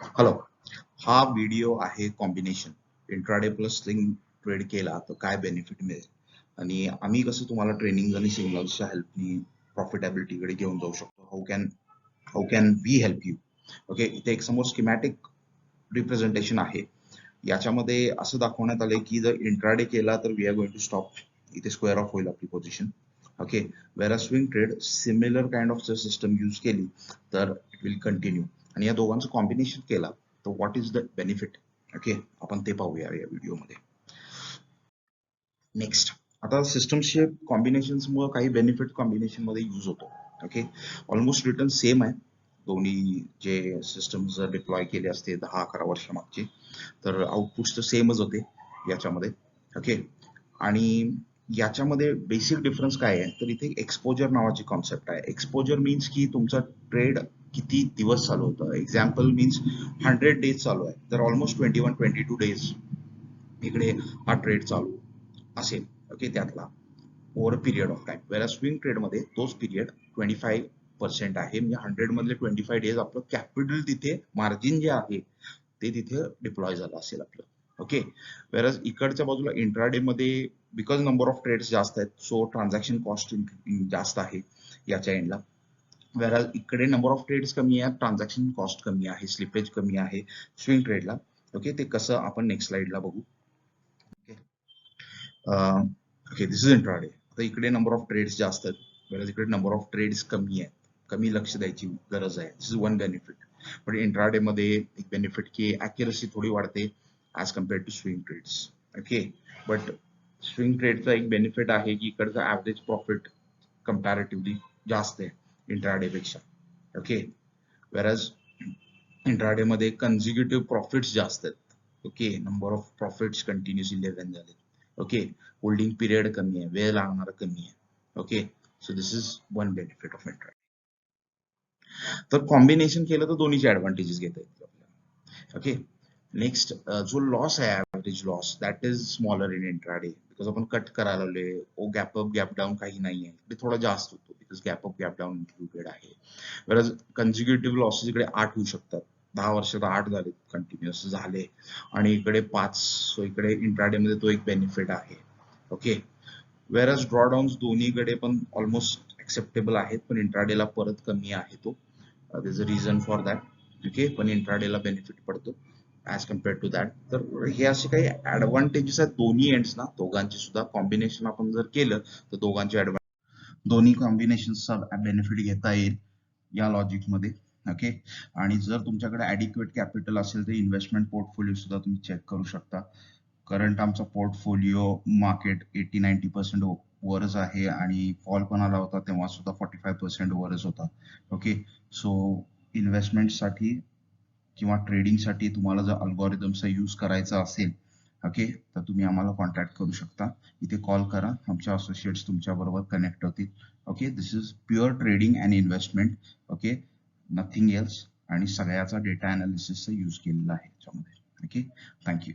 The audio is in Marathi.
हॅलो, हा व्हिडिओ आहे combination intraday plus swing trade केला तर काय बेनिफिट मिळेल आणि आम्ही कसं तुम्हाला ट्रेनिंग आणि सिग्नल्सच्या हेल्पनी प्रॉफिटेबिलिटी कडे घेऊन जाऊ शकतो. How can we help you. Okay, इथे एक समोर स्कीमॅटिक रिप्रेझेंटेशन आहे. याच्यामध्ये असं दाखवण्यात आलंय की जर इंट्राडे केला तर we are going to stop, इथे स्क्वेअर ऑफ होईल आपली पोझिशन. Okay, where swing trade similar kind of system use केली तर इट विल कंटिन्यू. आणि या दोघांचं कॉम्बिनेशन केला तर what is the benefit. Okay, आपण ते पाहूया या व्हिडिओमध्ये. नेक्स्ट, आता सिस्टमचे कॉम्बिनेशन्समुळे काही बेनिफिट कॉम्बिनेशन मध्ये यूज होतो. ओके, ऑलमोस्ट रिटर्न सेम आहे. दोन्ही जे सिस्टम्स जर डिप्लॉय केले असते 10-11 वर्षामागचे तर आउटपुट्स तर सेमच होते याच्यामध्ये. ओके, आणि याच्यामध्ये बेसिक डिफरन्स काय आहे तर इथे एक्सपोजर नावाची कॉन्सेप्ट आहे. एक्सपोजर मीन्स की तुमचा ट्रेड किती दिवस चालू होतं. एक्झाम्पल मीन्स 100 डेज चालू आहे तर ऑलमोस्ट 21-22 डेज इकडे हा ट्रेड चालू असेल. ओके, त्यातला ओव्हर पिरियड ऑफ टाइम. वेळा स्विंग ट्रेड मध्ये तोच पिरियड 25% आहे. म्हणजे 100 मधले 25 डेज आपलं कॅपिटल तिथे मार्जिन जे आहे ते तिथे डिप्लॉय झालं असेल आपलं. ओके, वेरज इकडच्या बाजूला इंट्राडे मध्ये बिकॉज नंबर ऑफ ट्रेड्स जास्त आहेत सो ट्रान्झॅक्शन कॉस्ट जास्त आहे याच्या एंडला. वेरज इकडे नंबर ऑफ ट्रेड्स कमी आहे, ट्रान्झॅक्शन कॉस्ट कमी आहे, स्लिपेज कमी आहे स्विंग ट्रेडला. ओके, ते कसं आपण नेक्स्ट स्लाइडला बघू. Okay, okay, this is intraday. आता इकडे नंबर ऑफ ट्रेड्स जास्त आहेत, वेरज इकडे नंबर ऑफ ट्रेड्स कमी आहेत, कमी लक्ष द्यायची गरज आहे. This is one benefit. पण इंट्राडे मध्ये एक बेनिफिट की ॲक्युरसी थोडी वाढते as compared to swing trades. Okay, but swing ट्रेडचा एक बेनिफिट आहे की इकडचा ॲव्हरेज प्रॉफिट कम्पॅरेटिव्हली जास्त आहे इंट्राडे पेक्षा. ओके, वेरज इंट्राडे मध्ये कन्झिक्युटिव्ह प्रॉफिट्स जास्त आहेत. Okay, number of profits continuous 11 झाले. ओके, होल्डिंग पिरियड कमी आहे, वेळ लागणार कमी आहे. Okay, so this is one benefit of intraday. तर कॉम्बिनेशन केलं तर दोन्हीचे ऍडव्हान्टेजेस घेता येतील आपल्याला. ओके, नेक्स्ट, जो लॉस आहे average loss that is smaller in intraday because आपण कट करायला लागले. ओ गॅप अप गॅप डाऊन काही नाही आहे, ते थोडा जास्त होतो because gap up gap down included आहे. वेरज कन्झिक्युटिव्ह लॉसेस इकडे 8 होऊ शकतात. 10 वर्षात 8 झाले कंटिन्युअस झाले आणि इकडे 5. सो इकडे इंट्राडे मध्ये तो एक बेनिफिट आहे. ओके, वेरज ड्रॉडाऊन्स दोन्हीकडे पण ऑलमोस्ट ऍक्सेप्टेबल आहेत पण इंट्राडेला परत कमी आहे तो. there's a reason for that. Okay, पण इंट्राडेला बेनिफिट पडतो ऍज कम्पेअर्ड टू दॅट. तर हे असे काही ऍडव्हान्टेजेस आहेत दोन्ही एंड्स ना, दोघांची सुद्धा कॉम्बिनेशन आपण जर केलं तर दोघांचे दोन्ही कॉम्बिनेशनचा बेनिफिट घेता येईल या लॉजिक मध्ये. ओके, आणि जर तुमच्याकडे ॲडिक्वेट कॅपिटल असेल तर इन्व्हेस्टमेंट पोर्टफोलिओ सुद्धा तुम्ही चेक करू शकता. करंट आमचा पोर्टफोलिओ मार्केट 80-90% वरच आहे आणि फॉल पण आला होता तेव्हा सुद्धा 45% वरच होता. ओके, सो इन्व्हेस्टमेंटसाठी किंवा ट्रेडिंगसाठी तुम्हाला जर अल्गोरिदमचा यूज करायचा असेल ओके तर तुम्ही आम्हाला कॉन्टॅक्ट करू शकता. इथे कॉल करा, आमच्या असोसिएट्स तुमच्या बरोबर कनेक्ट होतील. Okay, this is pure trading and investment. Okay, nothing else. आणि सगळ्याचा डेटा अनालिसिसचा यूज केलेला आहे याच्यामध्ये. Okay, thank you.